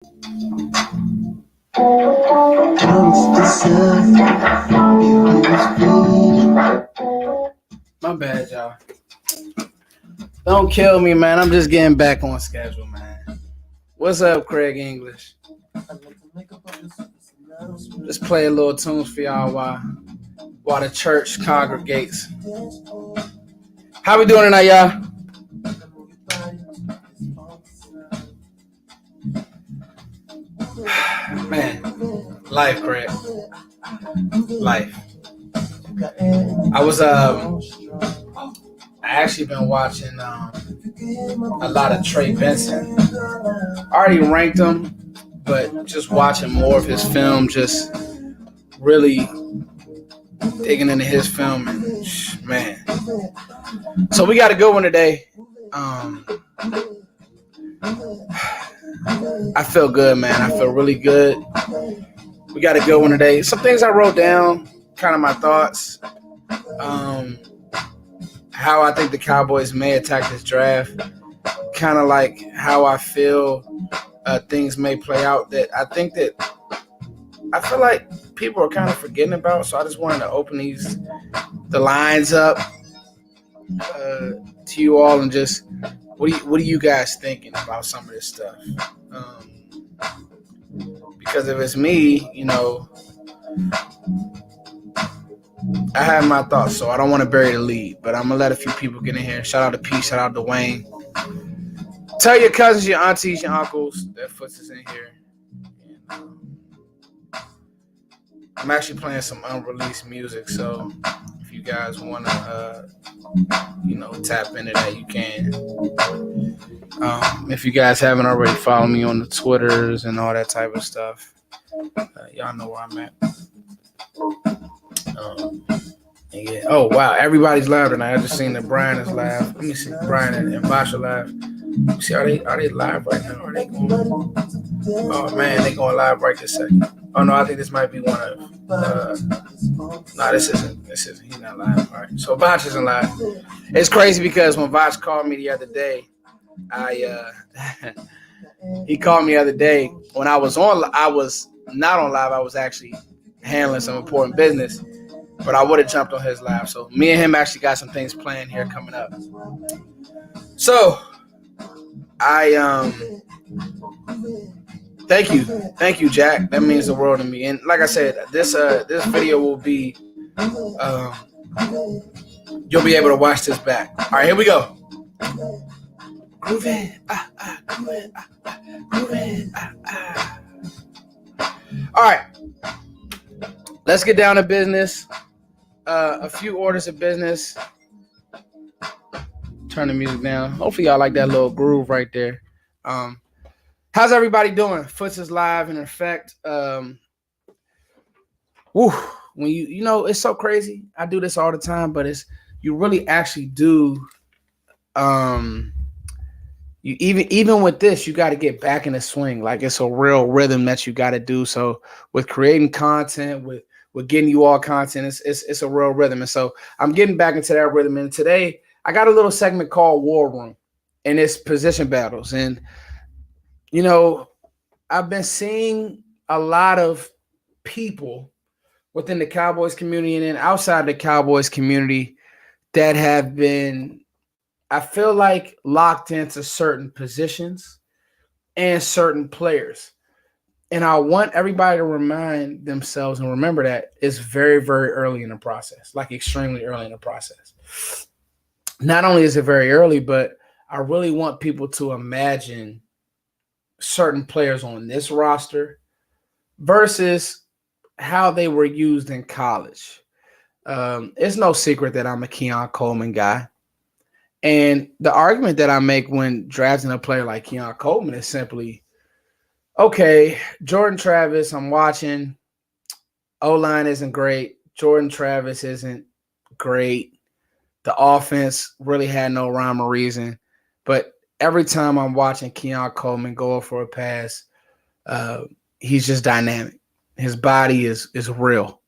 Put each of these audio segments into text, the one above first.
My bad, y'all. Don't kill me, man. I'm just getting back on schedule, man. What's up, Craig English? Just play a little tunes for y'all while the church congregates. How we doing tonight, y'all? Man, life, Craig. Life. I actually been watching a lot of Trey Benson. I already ranked him, but just watching more of his film, just really digging into his film, and man. So we got a good one today. I feel good, man. I feel really good. We got a good one today. Some things I wrote down, kind of my thoughts. How I think the Cowboys may attack this draft. Kind of like how I feel things may play out. That I feel like people are kind of forgetting about. So I just wanted to open the lines up to you all and just what are you guys thinking about some of this stuff? Because if it's me, I have my thoughts, so I don't want to bury the lead, but I'm going to let a few people get in here. Shout out to P, shout out to Wayne. Tell your cousins, your aunties, your uncles that Foots is in here. And, I'm actually playing some unreleased music, so if you guys want to, tap into that, you can. If you guys haven't already, follow me on the Twitters and all that type of stuff. Y'all know where I'm at. Yeah. Oh wow, everybody's live tonight. I just seen that Brian is live. Let me see, Brian and Basha live. Let me see, are they live right now? Are they going? Oh man, they going live right this second. Oh no, I think this might be one of. No, this isn't. He's not live. All right, so Voch isn't live. It's crazy because when Voch called me the other day, he called me the other day when I was not on live. I was actually handling some important business. But I would have jumped on his live. So me and him actually got some things planned here coming up. So I thank you, Jack. That means the world to me. And like I said, this video will be you'll be able to watch this back. All right, here we go. Groovin', groovin', groovin', All right, let's get down to business. A few orders of business. Turn the music down. Hopefully y'all like that little groove right there. How's everybody doing? Foots is live in effect. When it's so crazy. I do this all the time, but you really actually do. You even with this, you got to get back in the swing. Like it's a real rhythm that you got to do. So with creating content, with getting you all content, it's a real rhythm. And so I'm getting back into that rhythm. And today I got a little segment called War Room, and it's position battles. And, I've been seeing a lot of people within the Cowboys community and then outside the Cowboys community that have been, I feel like, locked into certain positions and certain players. And I want everybody to remind themselves and remember that it's very, very early in the process, like extremely early in the process. Not only is it very early, but I really want people to imagine certain players on this roster versus how they were used in college. It's no secret that I'm a Keon Coleman guy. And the argument that I make when drafting a player like Keon Coleman is simply, okay, Jordan Travis, I'm watching. O-line isn't great. Jordan Travis isn't great. The offense really had no rhyme or reason. But every time I'm watching Keon Coleman go for a pass, he's just dynamic. His body is real.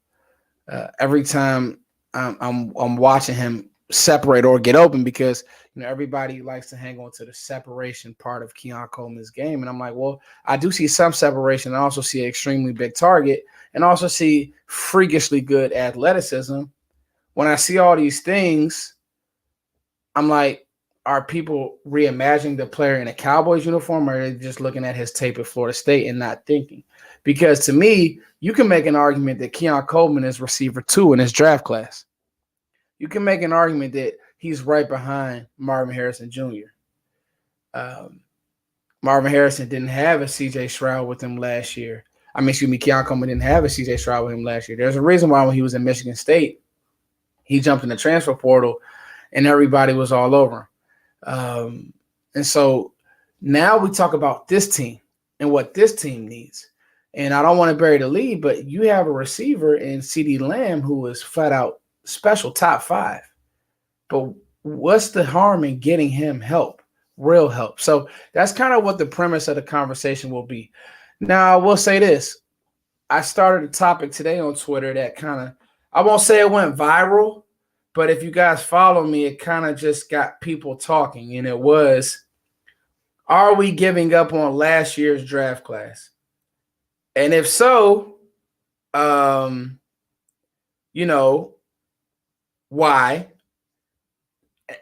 Every time I'm watching him separate or get open because everybody likes to hang on to the separation part of Keon Coleman's game. And I'm like, well, I do see some separation. I also see an extremely big target and also see freakishly good athleticism. When I see all these things, I'm like, are people reimagining the player in a Cowboys uniform, or are they just looking at his tape at Florida State and not thinking? Because to me, you can make an argument that Keon Coleman is receiver 2 in his draft class. You can make an argument that he's right behind Marvin Harrison Jr. Marvin Harrison didn't have a C.J. Stroud with him last year. Keon Coleman didn't have a C.J. Stroud with him last year. There's a reason why when he was in Michigan State, he jumped in the transfer portal and everybody was all over him. And so now we talk about this team and what this team needs. And I don't want to bury the lead, but you have a receiver in CeeDee Lamb who is flat out special top 5. But what's the harm in getting him help, real help? So that's kind of what the premise of the conversation will be. Now, I will say this. I started a topic today on Twitter that kind of, I won't say it went viral, but if you guys follow me, it kind of just got people talking. And it was, are we giving up on last year's draft class? And if so, why?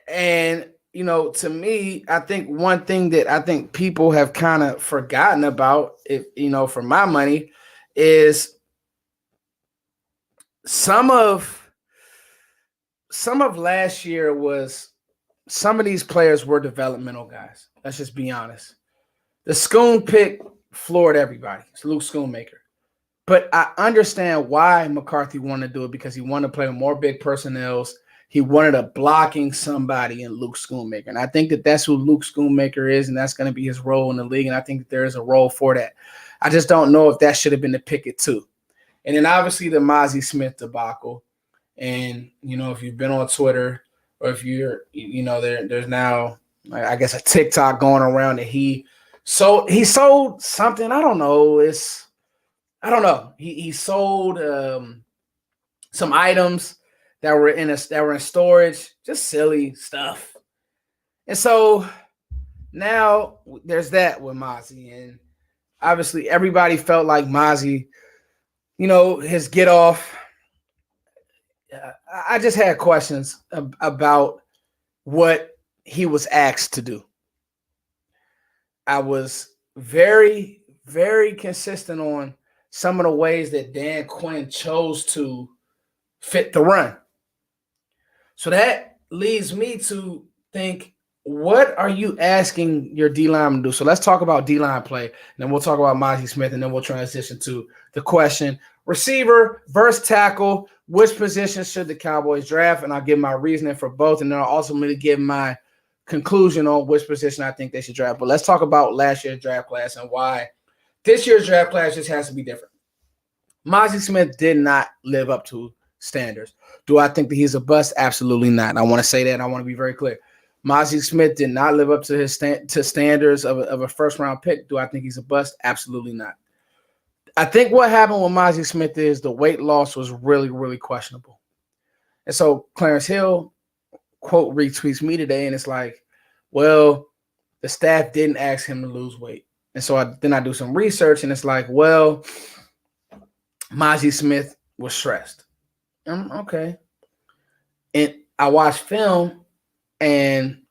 And, to me, I think one thing that I think people have kind of forgotten about, for my money, is some of last year was some of these players were developmental guys. Let's just be honest. The Schoon pick floored everybody. It's Luke Schoonmaker. But I understand why McCarthy wanted to do it, because he wanted to play with more big personnels. He wanted a blocking somebody in Luke Schoonmaker. And I think that that's who Luke Schoonmaker is, and that's going to be his role in the league. And I think that there is a role for that. I just don't know if that should have been the pick at 2. And then obviously the Mazi Smith debacle. And, if you've been on Twitter or if you're, there's now, I guess, a TikTok going around that he sold something. I don't know. He sold some items that were in storage, just silly stuff. And so now there's that with Mazi. And obviously everybody felt like Mazi, his get off. I just had questions about what he was asked to do. I was very, very consistent on some of the ways that Dan Quinn chose to fit the run. So that leads me to think, what are you asking your D-line to do? So let's talk about D-line play, and then we'll talk about Mazi Smith, and then we'll transition to the question. Receiver versus tackle, which position should the Cowboys draft? And I'll give my reasoning for both, and then I'll ultimately give my conclusion on which position I think they should draft. But let's talk about last year's draft class and why this year's draft class just has to be different. Mazi Smith did not live up to standards. Do I think that he's a bust? Absolutely not. I want to say that. I want to be very clear. Mazi Smith did not live up to his standards of a first-round pick. Do I think he's a bust? Absolutely not. I think what happened with Mazi Smith is the weight loss was really, really questionable. And so Clarence Hill, quote, retweets me today, and it's like, well, the staff didn't ask him to lose weight. And so I do some research, and it's like, well, Mazi Smith was stressed. Okay. And I watched film, and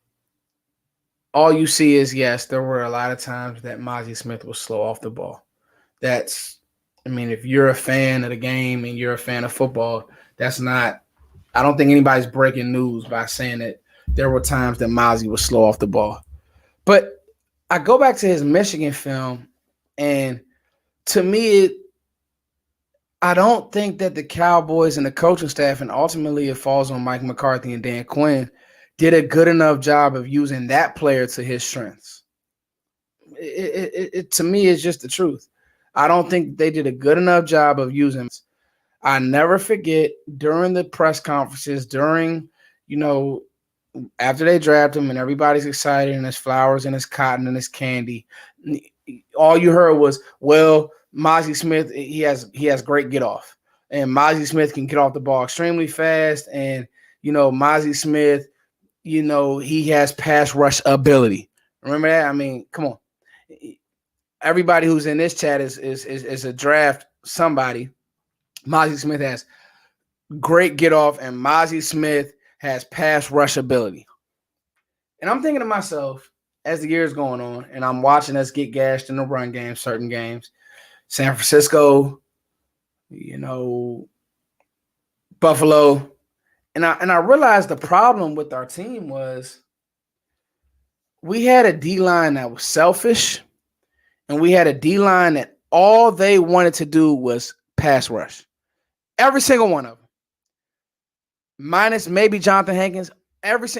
all you see is, yes, there were a lot of times that Mazi Smith was slow off the ball. If you're a fan of the game and you're a fan of football, I don't think anybody's breaking news by saying that there were times that Mazi was slow off the ball. But I go back to his Michigan film, and to me, I don't think that the Cowboys and the coaching staff, and ultimately it falls on Mike McCarthy and Dan Quinn, did a good enough job of using that player to his strengths. It to me is just the truth. I don't think they did a good enough job of using him. I never forget during the press conferences, after they draft him and everybody's excited and there's flowers and there's cotton and there's candy, all you heard was, well, Mazi Smith, he has great get off. And Mazi Smith can get off the ball extremely fast, and Mozzie Smith, he has pass rush ability. Remember that? I mean, come on. Everybody who's in this chat is a draft somebody. Mozzie Smith has great get off, and Mozzie Smith has pass rush ability. And I'm thinking to myself, as the year's going on, and I'm watching us get gashed in the run game, certain games, San Francisco, Buffalo, and I realized the problem with our team was we had a D-line that was selfish, and we had a D-line that all they wanted to do was pass rush. Every single one of them. Minus maybe Jonathan Hankins,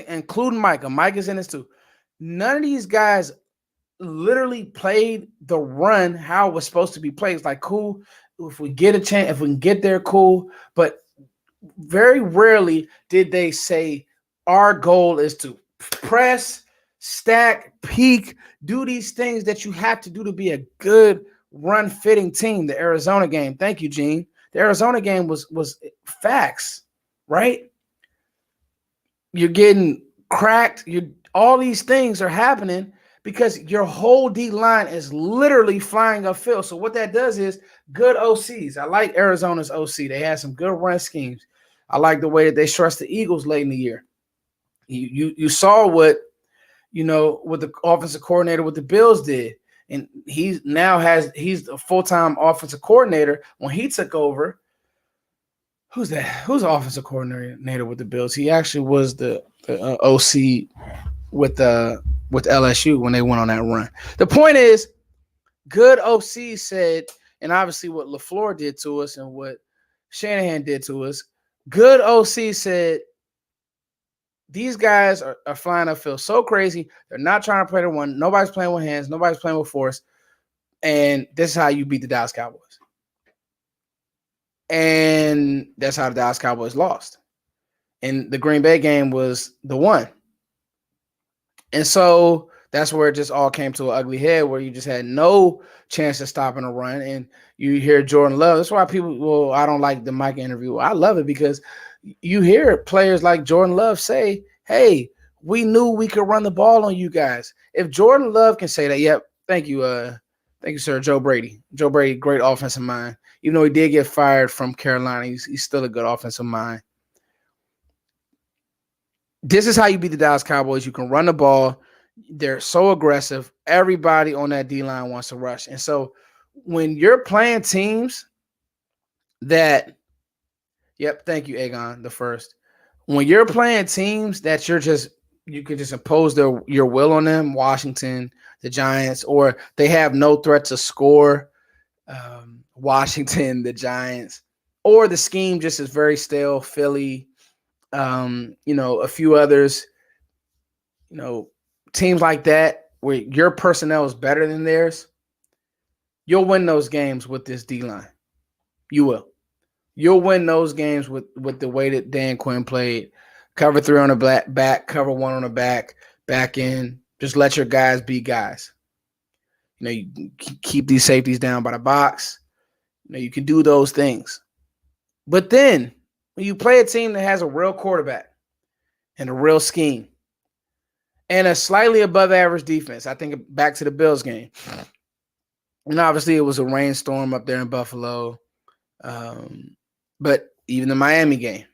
including Micah. Micah's in this too. None of these guys literally played the run how it was supposed to be played. It's like, cool, if we get a chance, if we can get there, cool. But very rarely did they say, our goal is to press, stack, peak, do these things that you have to do to be a good run-fitting team. The Arizona game, thank you, Gene. The Arizona game was facts, right? You're getting cracked. All these things are happening because your whole D line is literally flying upfield. So what that does is good OCs. I like Arizona's OC. They had some good run schemes. I like the way that they stressed the Eagles late in the year. You saw what the offensive coordinator with the Bills did, and he's a full-time offensive coordinator. When he took over, who's that? Who's the offensive coordinator with the Bills? He actually was the OC with LSU when they went on that run. The point is, good OC said, and obviously what LaFleur did to us and what Shanahan did to us, good OC said, these guys are flying upfield so crazy. They're not trying to play the one. Nobody's playing with hands. Nobody's playing with force. And this is how you beat the Dallas Cowboys. And that's how the Dallas Cowboys lost. And the Green Bay game was the one. And so that's where it just all came to an ugly head, where you just had no chance of stopping a run. And you hear Jordan Love. That's why people, I don't like the Micah interview. I love it because you hear players like Jordan Love say, hey, we knew we could run the ball on you guys. If Jordan Love can say that, yep, thank you, sir, Joe Brady. Joe Brady, great offensive mind. Even though he did get fired from Carolina, he's still a good offensive mind. This is how you beat the Dallas Cowboys. You can run the ball. They're so aggressive. Everybody on that D-line wants to rush. And so when you're playing teams that – yep, thank you, Aegon, the first. When you're playing teams that you can just impose your will on them, Washington, the Giants, or they have no threat to score, Washington, the Giants, or the scheme just is very stale, Philly, a few others, teams like that where your personnel is better than theirs, you'll win those games with this D-line. You will. You'll win those games with the way that Dan Quinn played. Cover 3 on the back, cover 1 on the back end. Just let your guys be guys. You keep these safeties down by the box. You can do those things. But then when you play a team that has a real quarterback and a real scheme and a slightly above average defense, I think back to the Bills game. And obviously it was a rainstorm up there in Buffalo. But even the Miami game,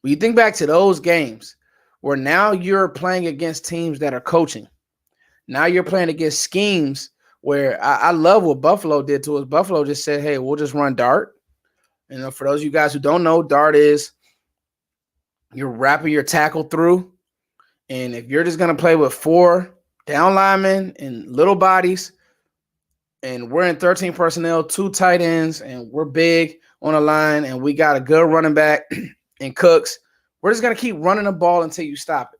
when you think back to those games where now you're playing against teams that are coaching, now you're playing against schemes where I love what Buffalo did to us. Buffalo just said, hey, we'll just run dart. For those of you guys who don't know, dart is you're wrapping your tackle through. And if you're just going to play with 4 down linemen and little bodies, and we're in 13 personnel, 2 tight ends, and we're big on the line, and we got a good running back and Cooks, we're just going to keep running the ball until you stop it.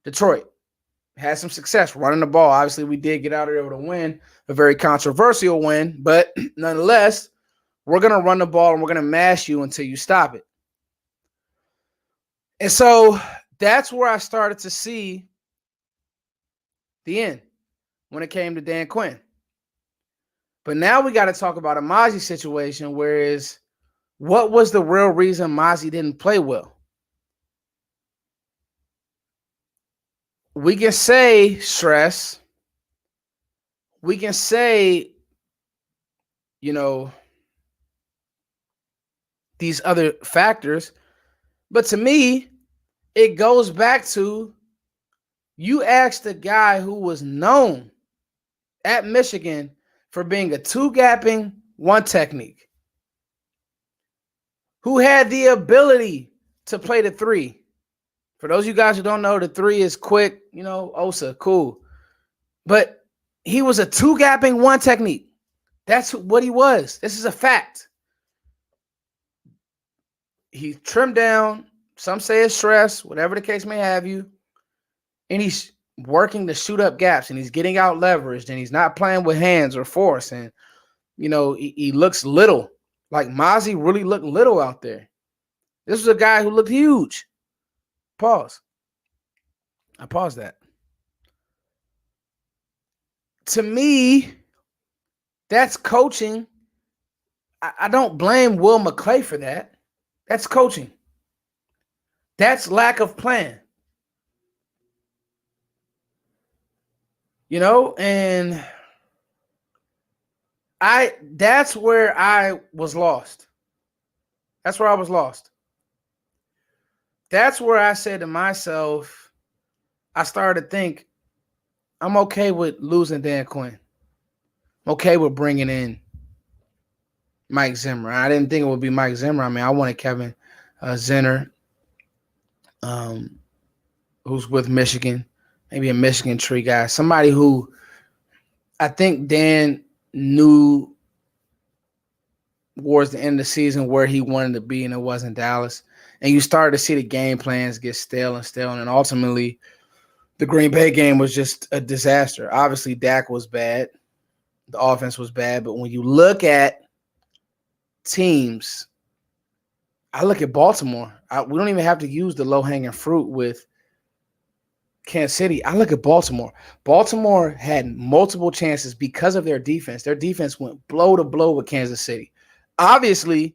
Detroit had some success running the ball. Obviously, we did get out of there with a win, a very controversial win, but nonetheless, we're going to run the ball and we're going to mash you until you stop it. And so that's where I started to see the end when it came to Dan Quinn. But now we got to talk about a Mozzie situation, whereas what was the real reason Mozzie didn't play well? we can say stress. We can say, these other factors. But to me, it goes back to you asked a guy who was known at Michigan for being a two-gapping, one technique, who had the ability to play the three. For those of you guys who don't know, the three is quick, Osa, cool. But he was a two-gapping, one technique. That's what he was. This is a fact. He trimmed down. Some say it's stress, whatever the case may have you. And he's working to shoot up gaps, and he's getting out leveraged, and he's not playing with hands or force. And, he looks little. Like Mozzie really looked little out there. This was a guy who looked huge. Pause. I paused that. To me, that's coaching. I don't blame Will McClay for that. That's coaching. That's lack of plan. And that's where I was lost. That's where I was lost. That's where I said to myself, I started to think, I'm okay with losing Dan Quinn. I'm okay with bringing in Mike Zimmer. I didn't think it would be Mike Zimmer. I mean, I wanted Kevin Zinner, who's with Michigan, maybe a Michigan tree guy, somebody who I think Dan knew towards the end of the season where he wanted to be, and it wasn't Dallas. And you started to see the game plans get stale, and ultimately the Green Bay game was just a disaster. Obviously, Dak was bad. The offense was bad. But when you look at teams, I look at Baltimore. We don't even have to use the low-hanging fruit with Kansas City. I look at Baltimore. Baltimore had multiple chances because of their defense. Their defense went blow to blow with Kansas City. Obviously,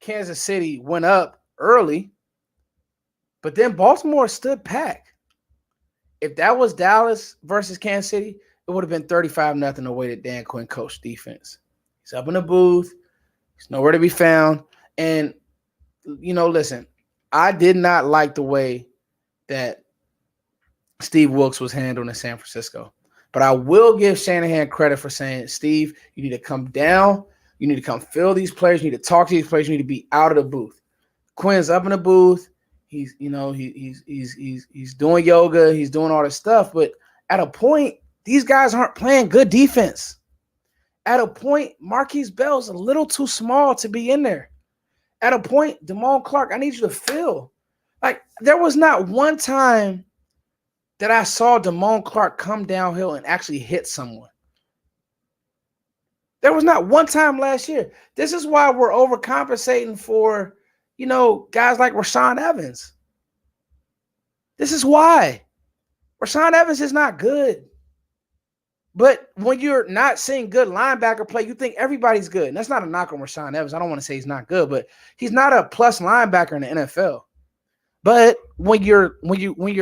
Kansas City went up early, but then Baltimore stood pat. If that was Dallas versus Kansas City, it would have been 35-0 the way that Dan Quinn coached defense. He's up in the booth. He's nowhere to be found. And, listen, I did not like the way that Steve Wilks was handled in San Francisco. But I will give Shanahan credit for saying, Steve, you need to come down. You need to come fill these players. You need to talk to these players. You need to be out of the booth. Quinn's up in the booth. He's doing yoga. He's doing all this stuff. But at a point, these guys aren't playing good defense. At a point, Marquise Bell's a little too small to be in there. At a point, Damone Clark, I need you to fill. Like, there was not one time that I saw Damone Clark come downhill and actually hit someone. There was not one time last year. This is why we're overcompensating for, guys like Rashaan Evans. This is why. Rashaan Evans is not good. But when you're not seeing good linebacker play, you think everybody's good. And that's not a knock on Rashaan Evans. I don't want to say he's not good, but he's not a plus linebacker in the NFL. But when you're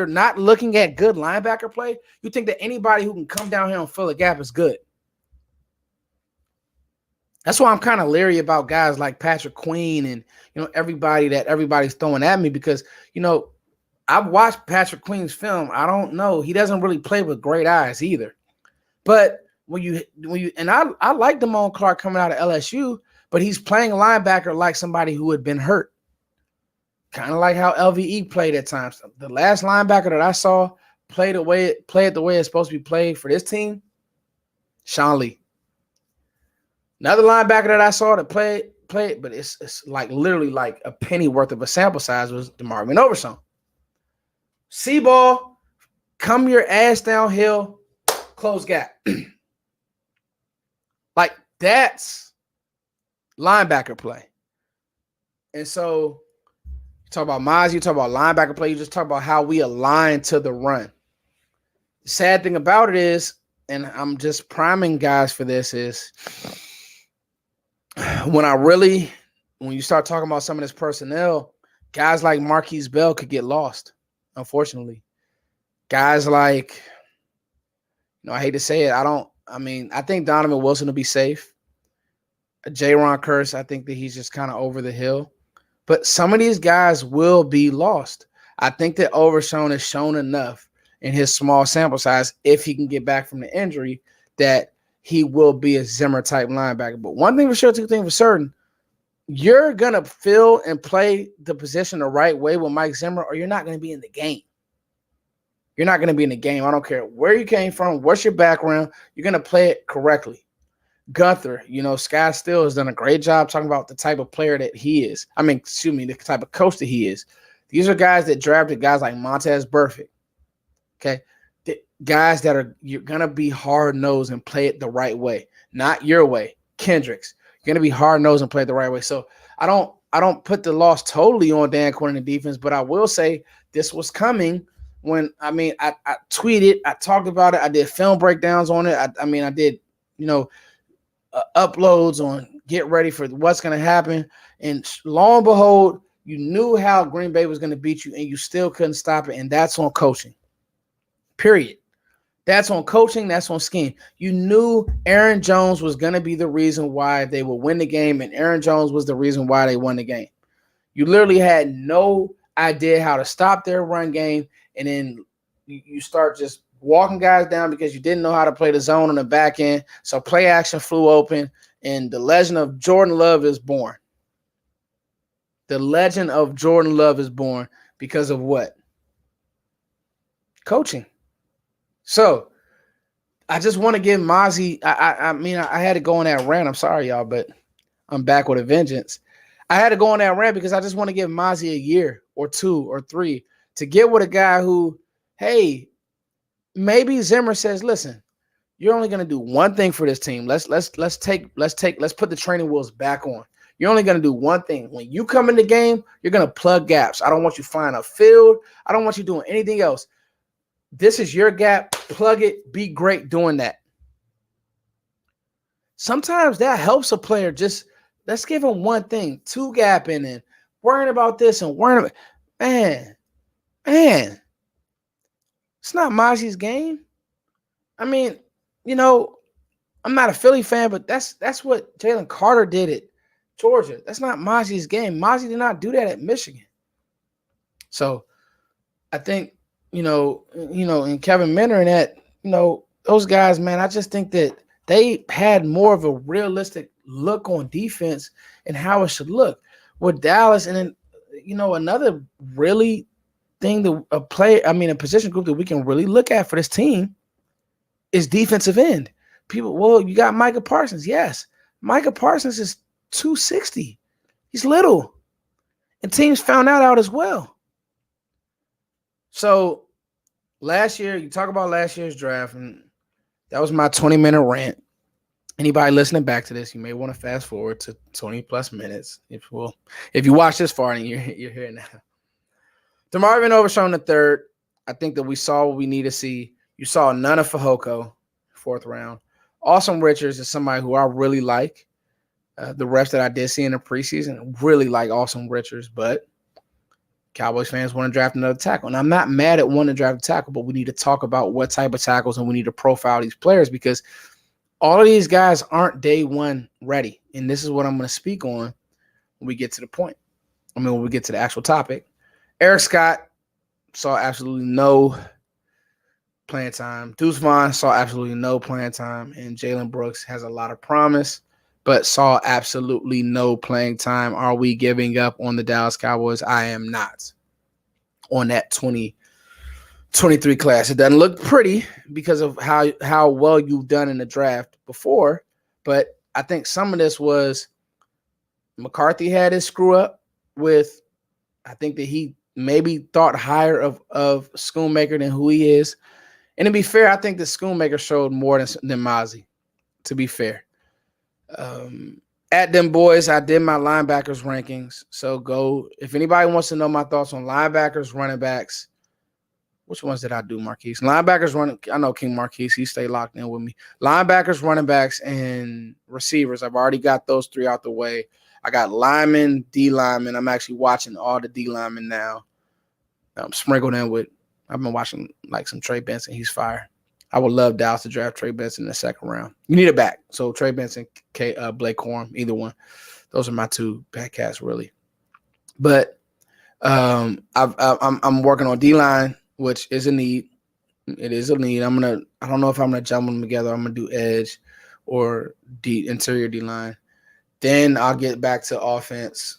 not looking at good linebacker play, you think that anybody who can come down here and fill a gap is good. That's why I'm kind of leery about guys like Patrick Queen and everybody's throwing at me because I've watched Patrick Queen's film. I don't know. He doesn't really play with great eyes either. But when you I like Damone Clark coming out of LSU, but he's playing linebacker like somebody who had been hurt. Kind of like how LVE played at times. The last linebacker that I saw play it the way it's supposed to be played for this team, Sean Lee. Another linebacker that I saw that played, but it's like literally like a penny worth of a sample size was DeMarvin Overshown. C-ball, come your ass downhill, close gap. Like that's linebacker play. And so you talk about Mozzie, you talk about linebacker play, you just talk about how we align to the run. The sad thing about it is, and I'm just priming guys for this, is when you start talking about some of this personnel, guys like Marquise Bell could get lost, unfortunately. guys like, I hate to say it. I think Donovan Wilson will be safe. Jaron Curse, I think that he's just kind of over the hill. But some of these guys will be lost. I think that Overshown has shown enough in his small sample size, if he can get back from the injury, that he will be a Zimmer type linebacker. But one thing for sure, two things for certain, you're going to fill and play the position the right way with Mike Zimmer, or you're not going to be in the game. You're not going to be in the game. I don't care where you came from, what's your background. You're going to play it correctly. Gunther, Scott Steele has done a great job talking about the type of player that he is. The type of coach that he is. These are guys that drafted guys like Montez Burfict. Okay. The guys that you're going to be hard-nosed and play it the right way, not your way. Kendricks, you're going to be hard-nosed and play it the right way. So I don't put the loss totally on Dan Quinn and the defense, but I will say this was coming when, I tweeted, I talked about it. I did film breakdowns on it. I did, uploads on get ready for what's going to happen. And lo and behold, you knew how Green Bay was going to beat you, and you still couldn't stop it. And that's on coaching. Period. That's on coaching. That's on scheme. You knew Aaron Jones was going to be the reason why they would win the game, and Aaron Jones was the reason why they won the game. You literally had no idea how to stop their run game, and then you start just walking guys down because you didn't know how to play the zone on the back end. So play action flew open, and the legend of Jordan Love is born. The legend of Jordan Love is born because of what? Coaching. So I just want to give Mazi, I had to go on that rant. I'm sorry, y'all, but I'm back with a vengeance. I had to go on that rant because I just want to give Mazi a year or 2 or 3 to get with a guy who, hey, maybe Zimmer says, listen, you're only going to do one thing for this team. Let's put the training wheels back on. You're only going to do one thing. When you come in the game, you're going to plug gaps. I don't want you flying a field. I don't want you doing anything else. This is your gap. Plug it. Be great doing that. Sometimes that helps a player. Just let's give him one thing. 2 gapping and worrying about this and worrying about, man. It's not Mazi's game. I'm not a Philly fan, but that's what Jalen Carter did at Georgia. That's not Mazi's game. Mazi did not do that at Michigan. So I think, and Kevin Minter and that, those guys, man, I just think that they had more of a realistic look on defense and how it should look with Dallas. And then, another really thing that a position group that we can really look at for this team is defensive end. You got Micah Parsons. Yes. Micah Parsons is 260. He's little. And teams found that out as well. So last year, you talk about last year's draft, and that was my 20-minute rant. Anybody listening back to this, you may want to fast forward to 20 plus minutes. If you watch this far and you're here now. DeMarvin Overshown III, I think that we saw what we need to see. You saw none of Fehoko, 4th round. Awesome Richards is somebody who I really like. The refs that I did see in the preseason really like Awesome Richards, but Cowboys fans want to draft another tackle. And I'm not mad at wanting to draft a tackle, but we need to talk about what type of tackles and we need to profile these players because all of these guys aren't day one ready. And this is what I'm going to speak on when we get to the point. When we get to the actual topic. Eric Scott saw absolutely no playing time. Deuce Vaughn saw absolutely no playing time. And Jalen Brooks has a lot of promise, but saw absolutely no playing time. Are we giving up on the Dallas Cowboys? I am not on that 2023 class. It doesn't look pretty because of how well you've done in the draft before, but I think some of this was McCarthy had his screw up with, I think that he maybe thought higher of Schoonmaker than who he is. And to be fair, I think that Schoonmaker showed more than Mazi, to be fair. At them boys, I did my linebackers rankings. So go, if anybody wants to know my thoughts on linebackers, running backs, which ones did I do, Marquise? Linebackers, running. I know King Marquise, he stayed locked in with me. Linebackers, running backs, and receivers. I've already got those 3 out the way. I got linemen, D linemen. I'm actually watching all the D linemen now. I'm sprinkled in with I've been watching like some Trey Benson. He's fire. I would love Dallas to draft Trey Benson in the second round. You need a back. So Trey Benson, Blake Corum, either one. Those are my two back cats, really. But I'm working on D-line, which is a need. It is a need. I don't know if I'm gonna jumble them together. I'm gonna do edge or interior D-line. Then I'll get back to offense.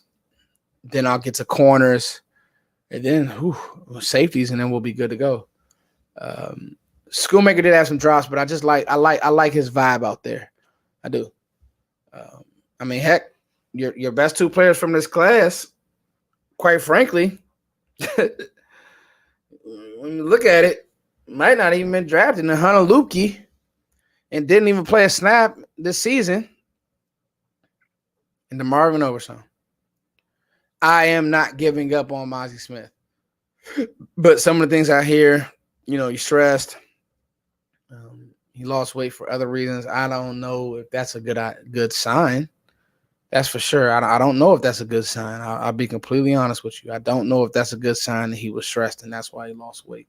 Then I'll get to corners, and then safeties, and then we'll be good to go. Schoolmaker did have some drops, but I like his vibe out there. I do. I mean, heck, your best two players from this class, quite frankly, when you look at it, might not even been drafted. And Hunter Lukey and didn't even play a snap this season. And DeMarvin Overshown. I am not giving up on Mazi Smith. But some of the things I hear, he's stressed. He lost weight for other reasons. I don't know if that's a good sign. That's for sure. I don't know if that's a good sign. I'll be completely honest with you. I don't know if that's a good sign that he was stressed and that's why he lost weight.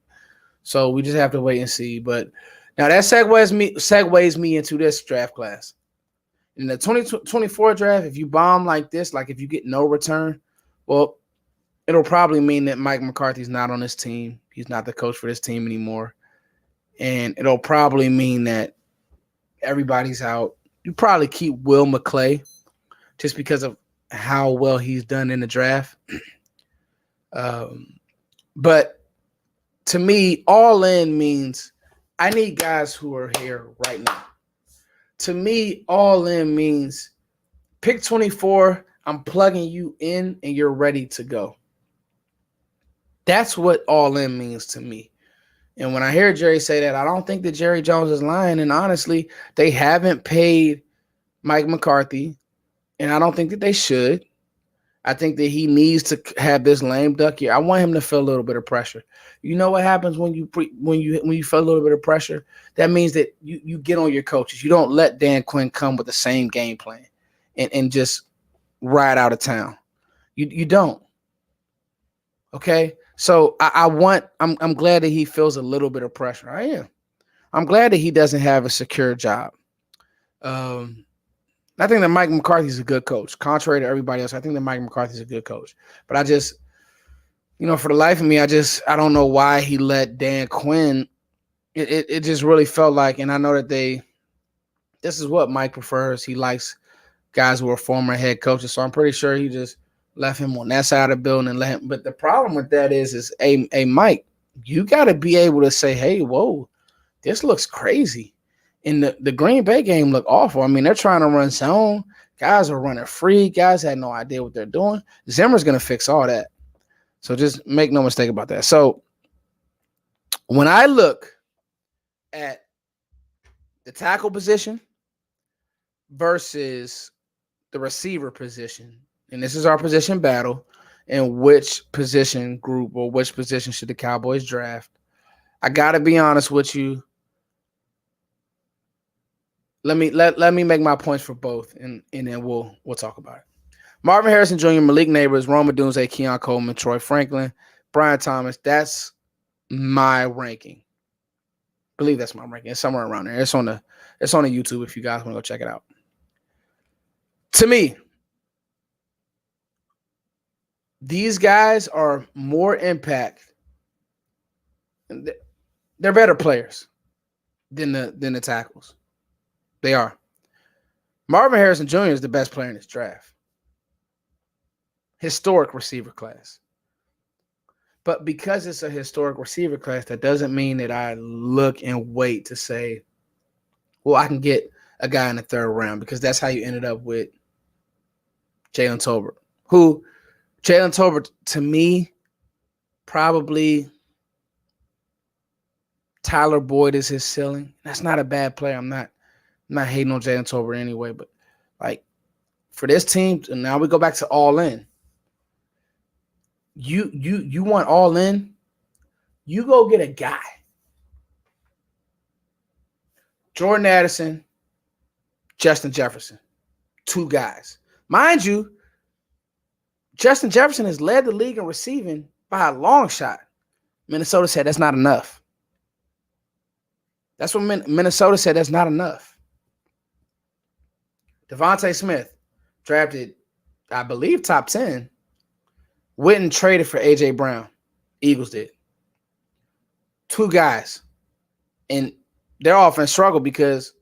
So we just have to wait and see. But now that segues me into this draft class. In the 2024 draft, if you bomb like this, like if you get no return, well, it'll probably mean that Mike McCarthy's not on this team. He's not the coach for this team anymore. And it'll probably mean that everybody's out. You probably keep Will McClay just because of how well he's done in the draft. But to me, all in means I need guys who are here right now. To me, all in means pick 24, I'm plugging you in and you're ready to go. That's what all in means to me. And when I hear Jerry say that, I don't think that Jerry Jones is lying. And honestly, they haven't paid Mike McCarthy, and I don't think that they should. I think that he needs to have this lame duck year. I want him to feel a little bit of pressure. You know what happens when you feel a little bit of pressure? That means that you get on your coaches. You don't let Dan Quinn come with the same game plan and just ride out of town. You don't. Okay? So I'm glad that he feels a little bit of pressure. I am. I'm glad that he doesn't have a secure job. I think that Mike McCarthy's a good coach. Contrary to everybody else, I think that Mike McCarthy's a good coach. But I just, for the life of me, I don't know why he let Dan Quinn. It just really felt like, and I know that this is what Mike prefers. He likes guys who are former head coaches. So I'm pretty sure he just left him on that side of the building and let him. But the problem with that is Mike, you got to be able to say, hey, whoa, this looks crazy. And the Green Bay game looked awful. I mean, they're trying to run zone. Guys are running free. Guys had no idea what they're doing. Zimmer's going to fix all that. So just make no mistake about that. So when I look at the tackle position versus the receiver position, and this is our position battle, and which position group or which position should the Cowboys draft, I got to be honest with you. Let me make my points for both, and then we'll talk about it. Marvin Harrison Jr., Malik Neighbors, Rome Odunze, Keon Coleman, Troy Franklin, Brian Thomas. That's my ranking. I believe that's my ranking. It's somewhere around there. It's on the YouTube if you guys want to go check it out. To me, these guys are more impact. They're better players than the tackles. They are. Marvin Harrison Jr. is the best player in this draft. Historic receiver class. But because it's a historic receiver class, that doesn't mean that I look and wait to say, well, I can get a guy in the third round, because that's how you ended up with Jalen Tolbert, who Jalen Tolbert, to me, probably Tyler Boyd is his ceiling. That's not a bad player. I'm not hating on Jalen Tolbert anyway, but like for this team, and now we go back to all in. You want all in? You go get a guy. Jordan Addison, Justin Jefferson. Two guys. Mind you, Justin Jefferson has led the league in receiving by a long shot. Minnesota said that's not enough. That's what Minnesota said. That's not enough. Devontae Smith, drafted, I believe, top 10, went and traded for A.J. Brown. Eagles did. 2 guys. And their offense struggled because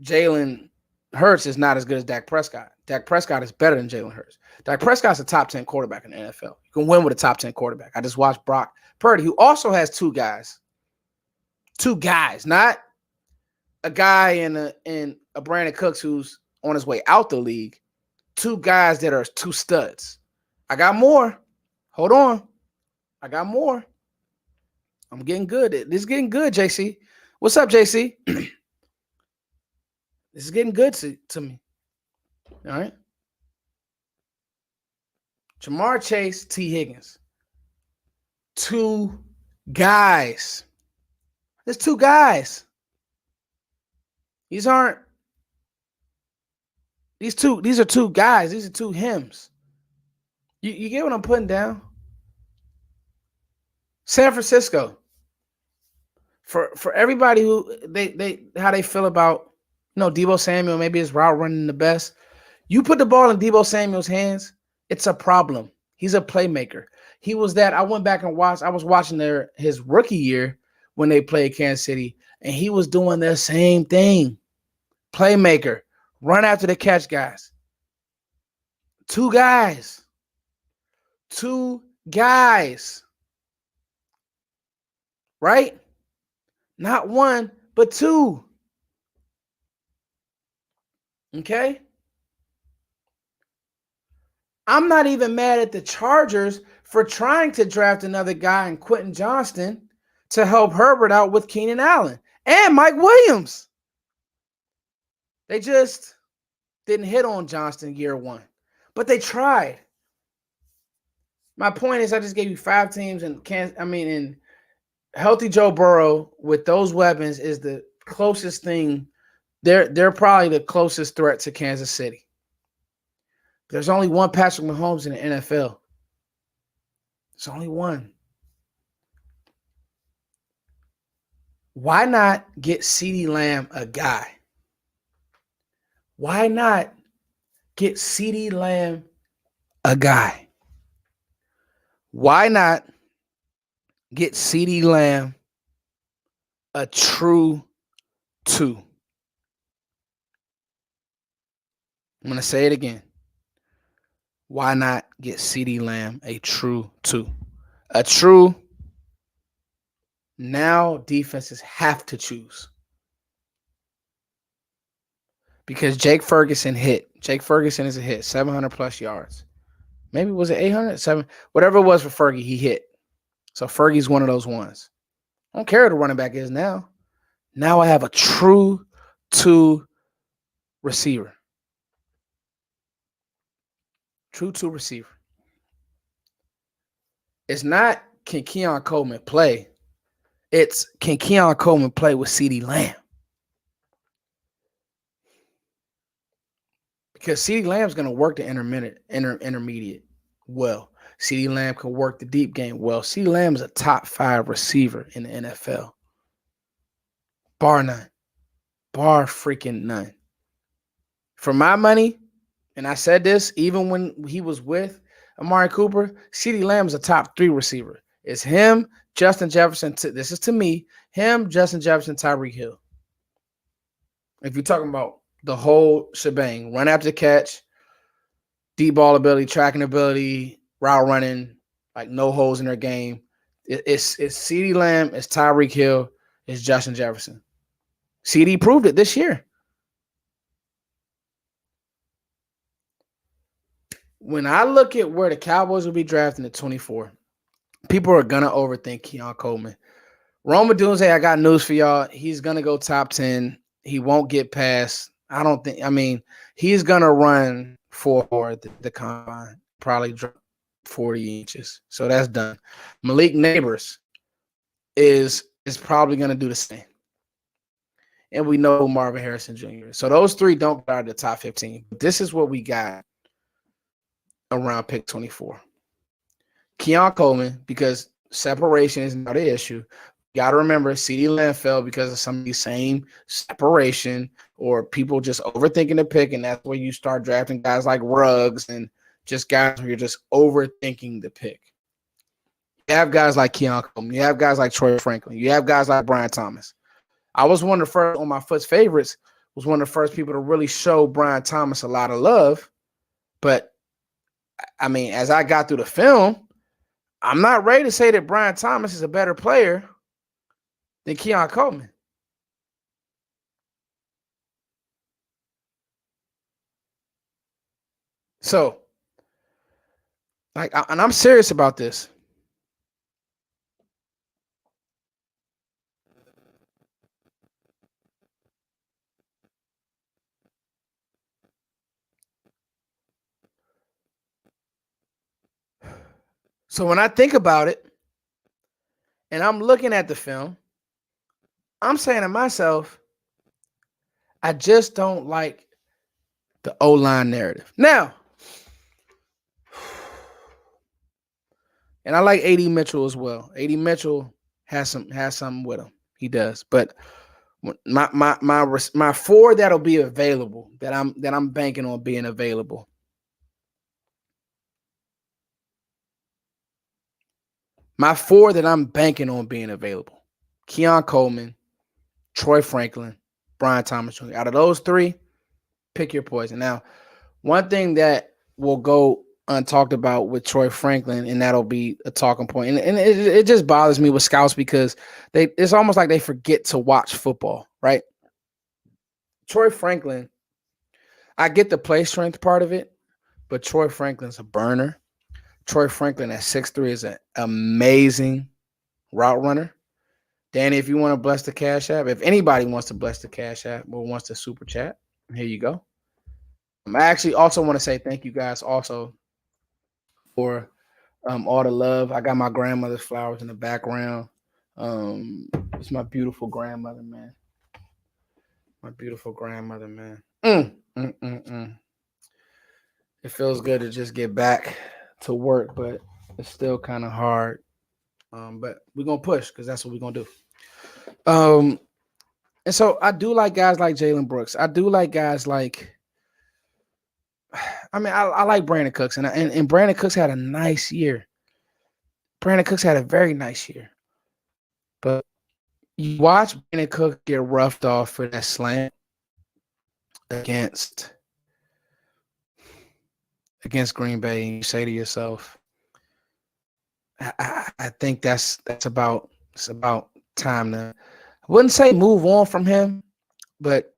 Jalen Hurts is not as good as Dak Prescott. Dak Prescott is better than Jalen Hurts. Dak Prescott's a top 10 quarterback in the NFL. You can win with a top 10 quarterback. I just watched Brock Purdy, who also has 2 guys. 2 guys, not a guy in a Brandon Cooks who's on his way out the league. 2 guys that are 2 studs. I got more. Hold on. I got more. I'm getting good. This is getting good, JC. What's up, JC? This is getting good to me. All right. Jamar Chase, T. Higgins. 2 guys. There's 2 guys. These are 2 guys. These are 2 hymns. You get what I'm putting down? San Francisco. For everybody who they how they feel about, Deebo Samuel, maybe his route running the best. You put the ball in Deebo Samuel's hands, it's a problem. He's a playmaker. He was that. I went back and watched. I was watching his rookie year when they played Kansas City, and he was doing the same thing. Playmaker, run after the catch guys. 2 guys. 2 guys. Right? Not 1, but 2. Okay? I'm not even mad at the Chargers for trying to draft another guy in Quentin Johnston to help Herbert out with Keenan Allen and Mike Williams. They just didn't hit on Johnston year 1, but they tried. My point is, I just gave you 5 teams, and healthy Joe Burrow with those weapons is the closest thing. They're probably the closest threat to Kansas City. There's only one Patrick Mahomes in the NFL. There's only one. Why not get CeeDee Lamb a guy? Why not get CeeDee Lamb a guy? Why not get CeeDee Lamb a true 2? I'm going to say it again. Why not get CeeDee Lamb a true 2? A true, now defenses have to choose. Because Jake Ferguson hit. Jake Ferguson is a hit. 700 plus yards. Maybe was it 800? 7, whatever it was for Fergie, he hit. So Fergie's one of those ones. I don't care who the running back is now. Now I have a true 2 receiver. True 2 receiver. It's not, can Keon Coleman play? It's, can Keon Coleman play with CeeDee Lamb? Because CeeDee Lamb's going to work the intermediate well. CeeDee Lamb can work the deep game well. CeeDee Lamb is a top 5 receiver in the NFL. Bar none. Bar freaking none. For my money, and I said this even when he was with Amari Cooper, CeeDee Lamb is a top 3 receiver. It's him, Justin Jefferson. This is to me, him, Justin Jefferson, Tyreek Hill. If you're talking about the whole shebang, run after the catch, deep ball ability, tracking ability, route running, like no holes in their game. It's CeeDee Lamb, it's Tyreek Hill, it's Justin Jefferson. CeeDee proved it this year. When I look at where the Cowboys will be drafting at 24, people are going to overthink Keon Coleman. Rome Odunze, I got news for y'all. He's going to go top 10. He won't get past, he's going to run for the combine, probably drop 40 inches. So that's done. Malik Neighbors is probably going to do the same. And we know Marvin Harrison Jr. So those 3 don't get out of the top 15. This is what we got around pick 24. Keon Coleman, because Separation is not the issue. You got to remember, CeeDee Lamb fell because of some of these same separation or people just overthinking the pick, and that's where you start drafting guys like Ruggs and just guys where you're just overthinking the pick. You have guys like Keon Coleman. You have guys like Troy Franklin. You have guys like Brian Thomas. I was one of the first on my Foot's favorites, was one of the first people to really show Brian Thomas a lot of love. But, I mean, as I got through the film, I'm not ready to say that Brian Thomas is a better player than Keon Coleman. So, and I'm serious about this. So when I think about it and I'm looking at the film, I'm saying to myself, I just don't like the O-line narrative. Now, and I like AD Mitchell as well. AD Mitchell has something with him. He does. But my four that'll be available, that I'm banking on being available. My four that I'm banking on being available: Keon Coleman, Troy Franklin, Brian Thomas Jr. Out of those three, pick your poison. Now, one thing that will go untalked about with Troy Franklin, and that'll be a talking point. And it just bothers me with scouts because it's almost like they forget to watch football, right? Troy Franklin, I get the play strength part of it, but Troy Franklin's a burner. Troy Franklin at 6'3" is an amazing route runner. Danny, if you want to bless the Cash App, if anybody wants to bless the Cash App or wants to super chat, here you go. I actually also want to say thank you guys also for all the love. I got my grandmother's flowers in the background. It's my beautiful grandmother, man. My beautiful grandmother, man. It feels good to just get back to work, but it's still kind of hard. But we're gonna push because that's what we're gonna do. And so I do like guys like Jalen Brooks. I do like guys like, I mean, I like Brandon Cooks, and Brandon Cooks had a nice year. Brandon Cooks had a very nice year. But you watch Brandon Cooks get roughed off for that slant against Green Bay, and you say to yourself, I think it's about time to, I wouldn't say move on from him, but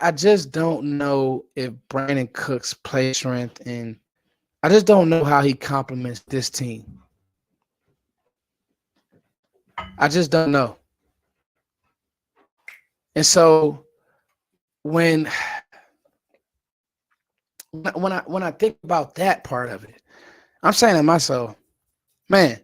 I just don't know if Brandon Cooks' play strength, and I just don't know how he complements this team. I just don't know. And so when I think about that part of it, I'm saying to myself, man,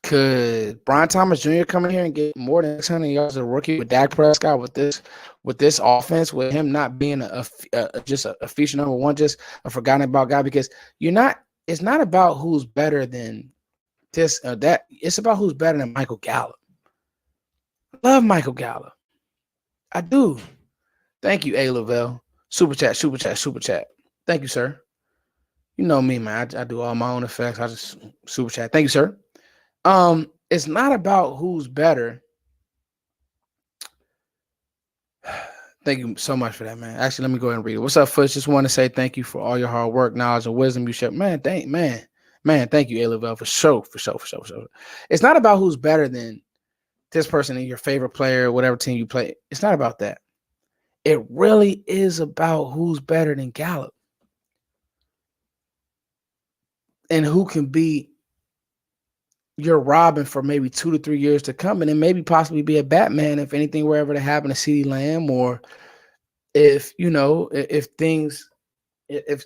could Brian Thomas Jr. come in here and get more than 600 yards as a rookie with Dak Prescott with this offense, with him not being just a feature number one, just a forgotten about guy? Because it's not about who's better than this that. It's about who's better than Michael Gallup. I love Michael Gallup. I do. Thank you, A. Lavelle. Super chat. Thank you, sir. You know me, man. I do all my own effects. I just super chat. Thank you, sir. It's not about who's better. Thank you so much for that, man. Actually, let me go ahead and read it. What's up, Foots? Just want to say thank you for all your hard work, knowledge, and wisdom you share. Man, thank you, A. Lavelle, for sure. It's not about who's better than this person and your favorite player, whatever team you play. It's not about that. It really is about who's better than Gallup and who can be your Robin for maybe 2 to 3 years to come, and then maybe possibly be a Batman if anything were ever to happen to CeeDee Lamb, or if things, because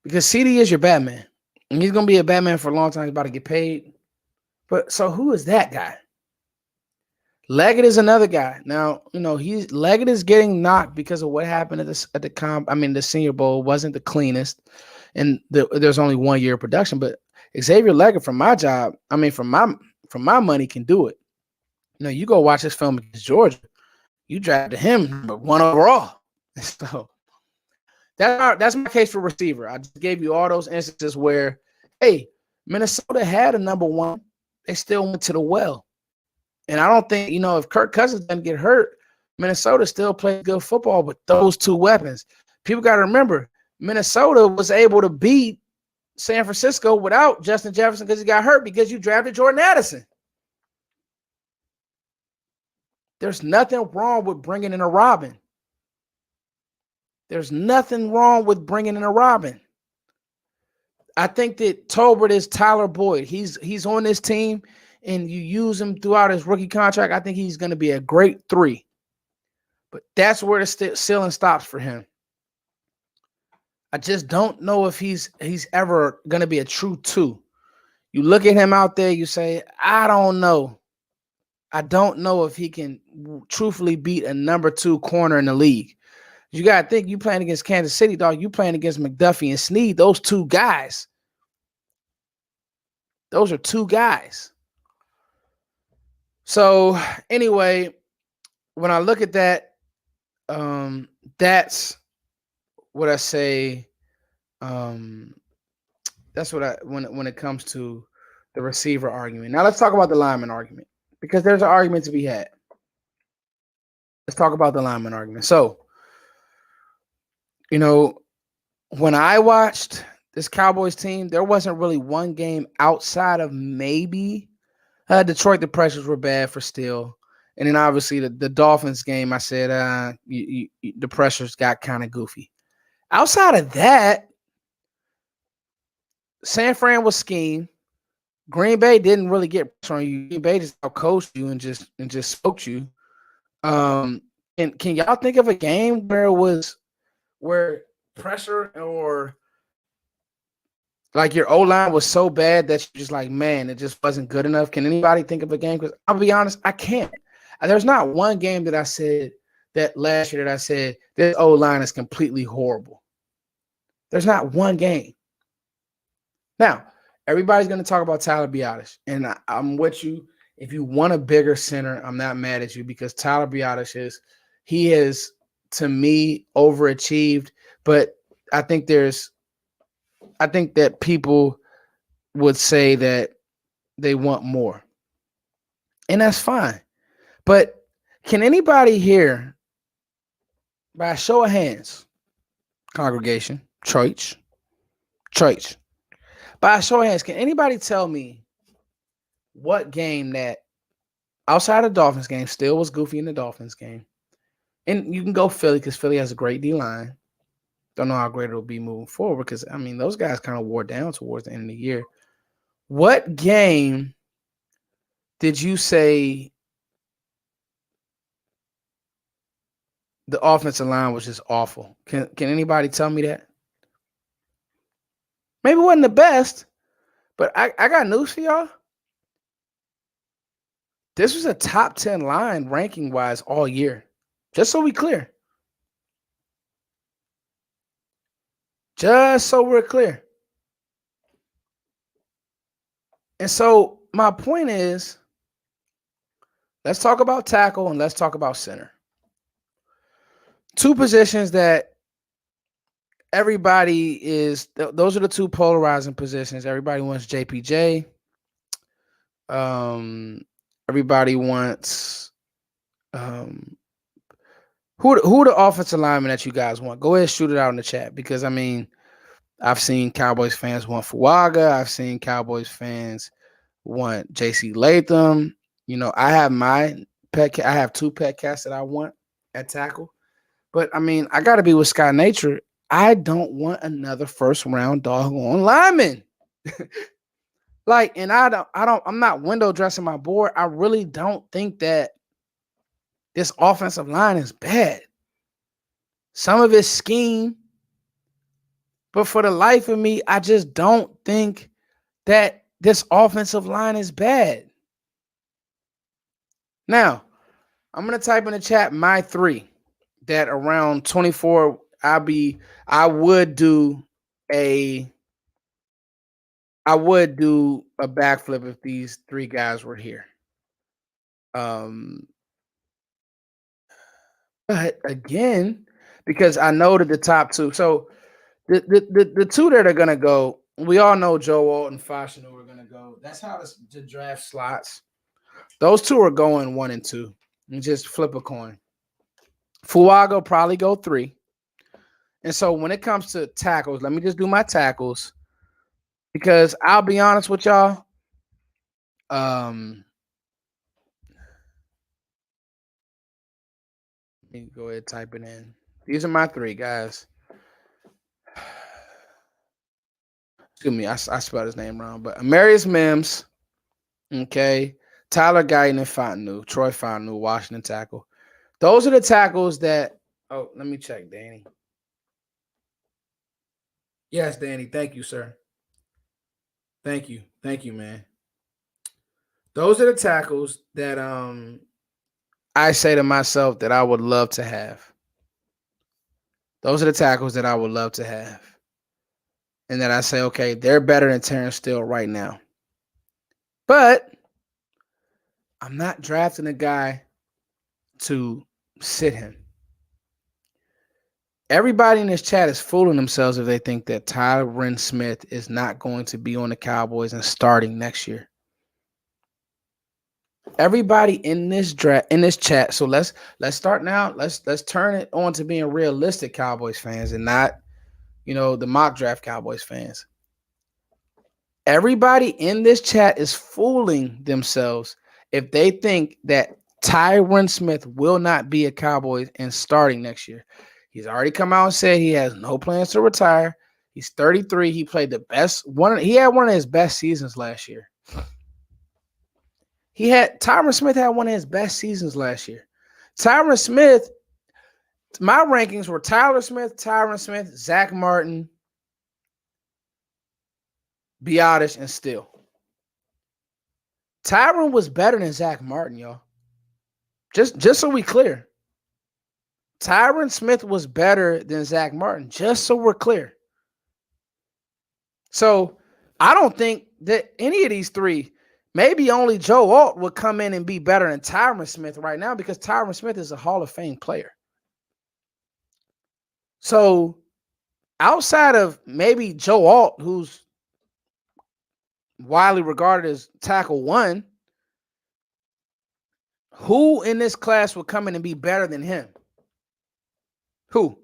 CeeDee is your Batman, and he's gonna be a Batman for a long time. He's about to get paid, but so who is that guy? Leggett is another guy. Now, he's Leggett is getting knocked because of what happened the Senior Bowl wasn't the cleanest, and there's only 1 year of production. But Xavier Leggett, from my money, can do it. You go watch this film against Georgia. You drafted him number 1 overall. So that's my case for receiver. I just gave you all those instances where, hey, Minnesota had a number 1. They still went to the well. And I don't think, if Kirk Cousins doesn't get hurt, Minnesota still plays good football with those 2 weapons. People got to remember, Minnesota was able to beat San Francisco without Justin Jefferson because he got hurt because you drafted Jordan Addison. There's nothing wrong with bringing in a Robin. There's nothing wrong with bringing in a Robin. I think that Tolbert is Tyler Boyd. He's on this team, and you use him throughout his rookie contract. I think he's going to be a great 3. But that's where the ceiling stops for him. I just don't know if he's ever going to be a true 2. You look at him out there, you say, I don't know. I don't know if he can truthfully beat a number 2 corner in the league. You got to think, you playing against Kansas City, dog. You playing against McDuffie and Snead. Those 2 guys. Those are 2 guys. So anyway, when I look at that, that's what I say. That's what when it comes to the receiver argument. Now let's talk about the lineman argument, because there's an argument to be had. Let's talk about the lineman argument. So, when I watched this Cowboys team, there wasn't really one game outside of maybe Detroit. The pressures were bad for Steele. And then obviously the Dolphins game, I said the pressures got kind of goofy. Outside of that, San Fran was scheme. Green Bay didn't really get pressure on you. Green Bay just outcoached you and just smoked you. And can y'all think of a game where pressure or like your O-line was so bad that you're just like, man, it just wasn't good enough? Can anybody think of a game? Because I'll be honest, I can't. There's not one game that I said that last year that I said this O-line is completely horrible. There's not one game. Now, everybody's going to talk about Tyler Biadasz, and I'm with you. If you want a bigger center, I'm not mad at you, because Tyler Biadasz he has, to me, overachieved. But I think that people would say that they want more, and that's fine. But can anybody here, by a show of hands, congregation, church, by a show of hands, can anybody tell me what game that outside of the Dolphins game still was goofy in the Dolphins game? And you can go Philly, because Philly has a great D-line. Don't know how great it'll be moving forward, because, those guys kind of wore down towards the end of the year. What game did you say the offensive line was just awful? Can anybody tell me that? Maybe it wasn't the best, but I got news for y'all. This was a top 10 line ranking-wise all year. Just so we clear. Just so we're clear. And so my point is, let's talk about tackle and let's talk about center. 2 positions that everybody is, those are the 2 polarizing positions. Everybody wants JPJ. Everybody wants who are the offensive linemen that you guys want? Go ahead, shoot it out in the chat, because I've seen Cowboys fans want Fuaga. I've seen Cowboys fans want JC Latham. I have my pet. I have 2 pet cats that I want at tackle. But I got to be with Scott Nature. I don't want another first round doggone lineman. I'm not window dressing my board. I really don't think that this offensive line is bad. Some of it's scheme, but for the life of me, I just don't think that this offensive line is bad. Now, I'm gonna type in the chat my 3 that around 24 I would do a backflip if these 3 guys were here. Um but again, because I know that the top 2. So the 2 that are gonna go, we all know Joe Walt and Fashanu are gonna go. That's how the draft slots. Those 2 are going 1 and 2. And just flip a coin. Fuaga probably go 3. And so when it comes to tackles, let me just do my tackles. Because I'll be honest with y'all. Let me go ahead and type it in. These are my 3 guys. Excuse me, I spelled his name wrong. But Amarius Mims, okay, Tyler Guyton and Fontenot, Troy Fontenot, Washington tackle. Those are the tackles that. Oh, let me check, Danny. Yes, Danny. Thank you, sir. Thank you, man. Those are the tackles that I say to myself that I would love to have. Those are the tackles that I would love to have. And that I say, okay, they're better than Terrence Steele right now. But I'm not drafting a guy to sit him. Everybody in this chat is fooling themselves if they think that Tyron Smith is not going to be on the Cowboys and starting next year. Everybody in this chat. So let's start now. Let's turn it on to being realistic Cowboys fans and not, the mock draft Cowboys fans. Everybody in this chat is fooling themselves if they think that Tyron Smith will not be a Cowboy and starting next year. He's already come out and said he has no plans to retire. He's 33. He played the best one. He had one of his best seasons last year. Tyron Smith had one of his best seasons last year. Tyron Smith, my rankings were Tyron Smith, Zach Martin, Biadasz, and Steele. Tyron was better than Zach Martin, y'all. Just so we clear. Tyron Smith was better than Zach Martin, just so we're clear. So I don't think that any of these 3, maybe only Joe Alt would come in and be better than Tyron Smith right now because Tyron Smith is a Hall of Fame player. So outside of maybe Joe Alt, who's widely regarded as tackle 1, who in this class would come in and be better than him? Who?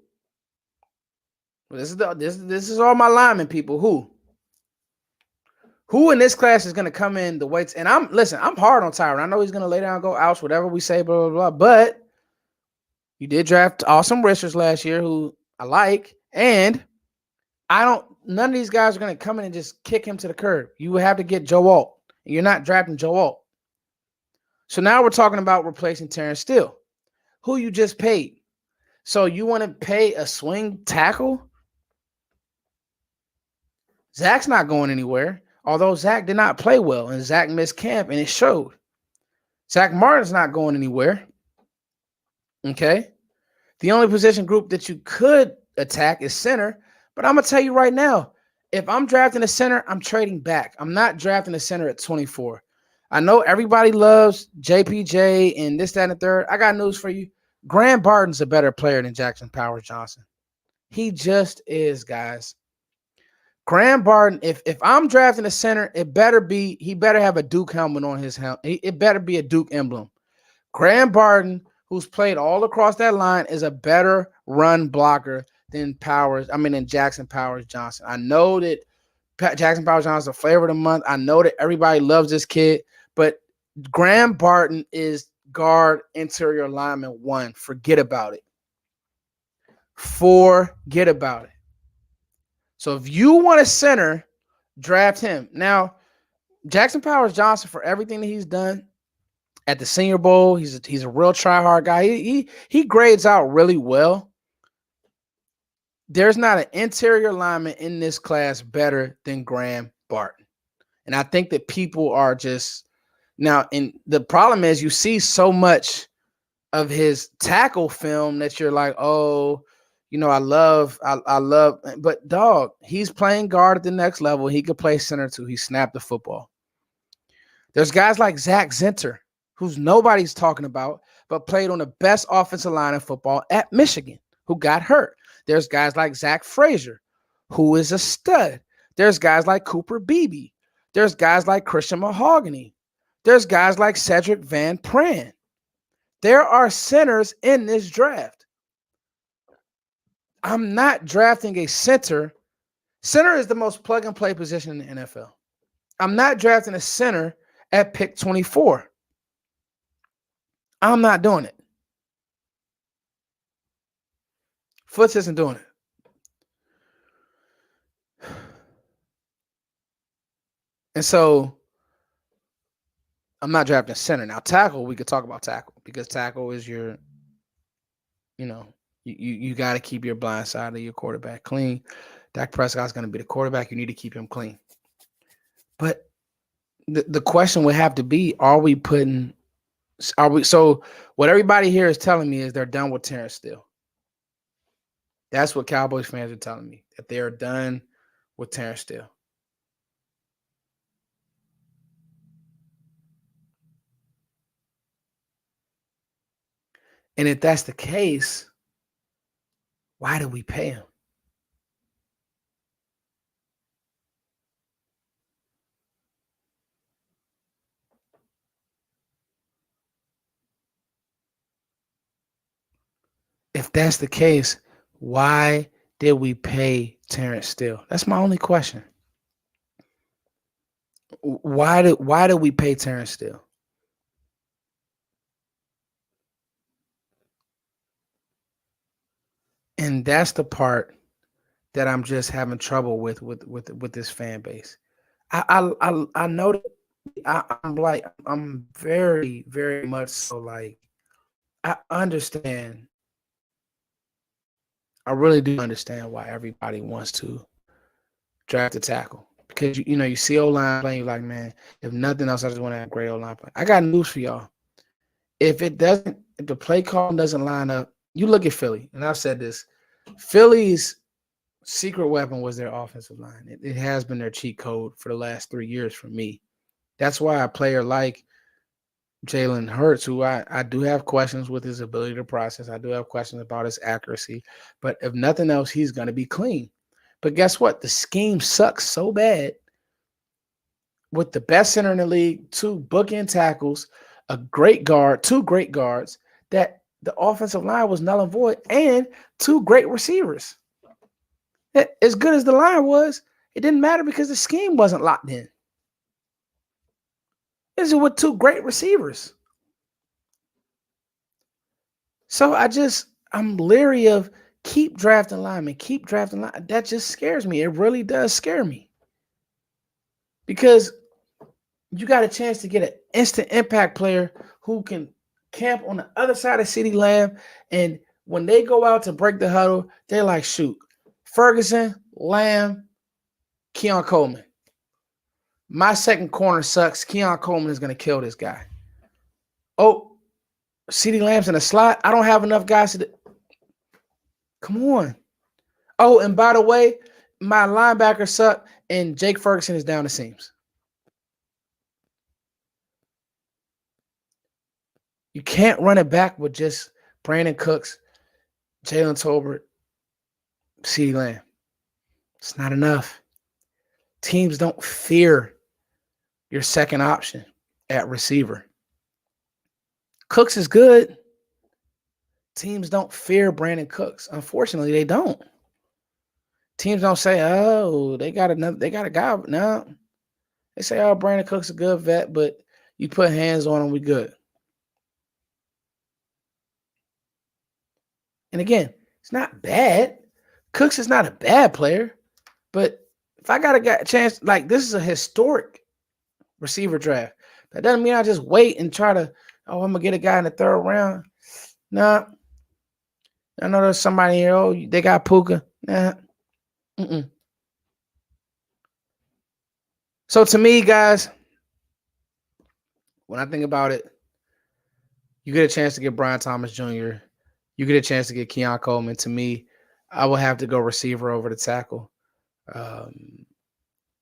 Well, this is all my lineman people. Who in this class is going to come in the weights? And I'm hard on Tyron. I know he's going to lay down, go ouch, whatever we say, blah, blah, blah. But you did draft Awesome Richards last year, who I like. And none of these guys are going to come in and just kick him to the curb. You would have to get Joe Alt. And you're not drafting Joe Alt. So now we're talking about replacing Terrence Steele, who you just paid. So you want to pay a swing tackle? Zach's not going anywhere. Although Zach did not play well and Zach missed camp and it showed. Zach Martin's not going anywhere. Okay. The only position group that you could attack is center. But I'm going to tell you right now, if I'm drafting a center, I'm trading back. I'm not drafting a center at 24. I know everybody loves JPJ and this, that, and the third. I got news for you. Graham Barton's a better player than Jackson Powers Johnson. He just is, guys. Graham Barton, if I'm drafting a center, he better have a Duke helmet on his helmet. It better be a Duke emblem. Graham Barton, who's played all across that line, is a better run blocker than Jackson Powers Johnson. I know that Jackson Powers Johnson is the flavor of the month. I know that everybody loves this kid, but Graham Barton is guard interior lineman 1. Forget about it. Forget about it. So if you want a center, draft him. Now, Jackson Powers Johnson, for everything that he's done at the Senior Bowl, he's a real try-hard guy. He grades out really well. There's not an interior lineman in this class better than Graham Barton. And I think that people are just now, and the problem is you see so much of his tackle film that you're like, oh, I love, but dog, he's playing guard at the next level. He could play center too. He snapped the football. There's guys like Zach Zinter, who's nobody's talking about, but played on the best offensive line in football at Michigan, who got hurt. There's guys like Zach Frazier, who is a stud. There's guys like Cooper Beebe. There's guys like Christian Mahogany. There's guys like Cedric Van Pran. There are centers in this draft. I'm not drafting a center. Center is the most plug-and-play position in the NFL. I'm not drafting a center at pick 24. I'm not doing it. Foots isn't doing it. And so I'm not drafting center. Now, tackle, we could talk about tackle because tackle is your, you got to keep your blind side of your quarterback clean. Dak Prescott's going to be the quarterback. You need to keep him clean. But the question would have to be, so what everybody here is telling me is they're done with Terrence Steele. That's what Cowboys fans are telling me, that they are done with Terrence Steele. And if that's the case, why do we pay him? If that's the case, why did we pay Terrence Steele? That's my only question. Why did we pay Terrence Steele? And that's the part that I'm just having trouble with this fan base. I know that I'm very, very much so like, I understand. I really do understand why everybody wants to draft a tackle, because you see O-line playing, you're like, man, if nothing else, I just want to have great O-line play. I got news for y'all. If the play call doesn't line up, you look at Philly, and I've said this, Philly's secret weapon was their offensive line. It has been their cheat code for the last 3 years for me. That's why a player like Jalen Hurts, who I do have questions with his ability to process. I do have questions about his accuracy. But if nothing else, he's going to be clean. But guess what? The scheme sucks so bad with the best center in the league, 2 bookend tackles, a great guard, 2 great guards, that the offensive line was null and void, and 2 great receivers. As good as the line was, it didn't matter because the scheme wasn't locked in. This is with 2 great receivers. So I'm leery of keep drafting linemen, keep drafting linemen. That just scares me. It really does scare me. Because you got a chance to get an instant impact player who can camp on the other side of CeeDee Lamb. And when they go out to break the huddle, they're like, shoot, Ferguson, Lamb, Keon Coleman. My second corner sucks. Keon Coleman is going to kill this guy. Oh, CeeDee Lamb's in a slot. I don't have enough guys to. Come on. Oh, and by the way, my linebacker suck, and Jake Ferguson is down the seams. You can't run it back with just Brandon Cooks, Jalen Tolbert, CeeDee Lamb. It's not enough. Teams don't fear your second option at receiver. Cooks is good. Teams don't fear Brandon Cooks. Unfortunately, they don't. Teams don't say, oh, they got a guy. No. They say, oh, Brandon Cooks is a good vet, but you put hands on him, we good. And again, it's not bad. Cooks is not a bad player, but if I got a chance, like this is a historic receiver draft. That doesn't mean I just wait and try to, I'm going to get a guy in the 3rd round. Nah. I know there's somebody here, oh, they got Puka. Nah. Mm-mm. So to me, guys, when I think about it, You get a chance to get Brian Thomas Jr. You get a chance to get Keon Coleman. To me, I will have to go receiver over the tackle. Um,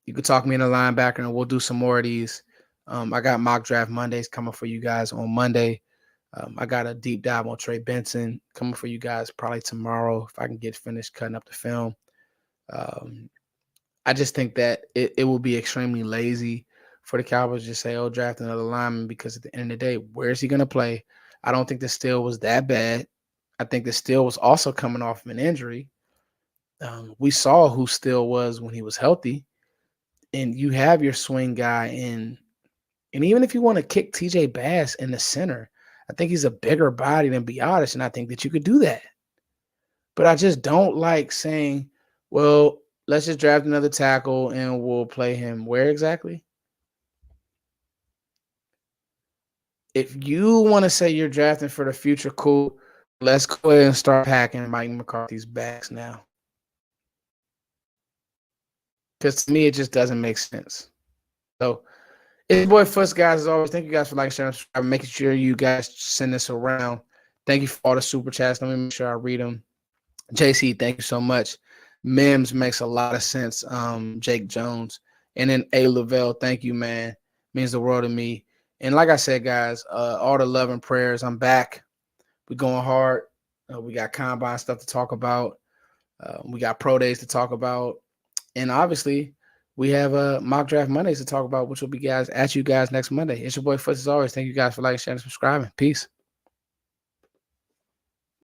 you could talk me into linebacker, and we'll do some more of these. I got mock draft Mondays coming for you guys on Monday. I got a deep dive on Trey Benson coming for you guys probably tomorrow if I can get finished cutting up the film. I just think that it will be extremely lazy for the Cowboys to just say, oh, draft another lineman, because at the end of the day, where is he going to play? I don't think the Steele was that bad. I think the Steele was also coming off of an injury. We saw who Steele was when he was healthy. And you have your swing guy in. And even if you want to kick TJ Bass in the center, I think he's a bigger body than Biadasz, and I think that you could do that. But I just don't like saying, well, let's just draft another tackle and we'll play him where exactly? If you want to say you're drafting for the future, cool. Let's go ahead and start packing Mike McCarthy's bags now. Because to me, it just doesn't make sense. So it's your boy Fuss, guys. As always, thank you guys for liking, sharing, subscribing, making sure you guys send this around. Thank you for all the super chats. Let me make sure I read them. JC, thank you so much. Mims makes a lot of sense. Jake Jones. And then A. Lavelle, thank you, man. Means the world to me. And like I said, guys, all the love and prayers. I'm back. We're going hard. We got combine stuff to talk about. We got pro days to talk about. And obviously, we have mock draft Mondays to talk about, which will be guys at you guys next Monday. It's your boy Fuss as always. Thank you guys for liking, sharing, and subscribing. Peace.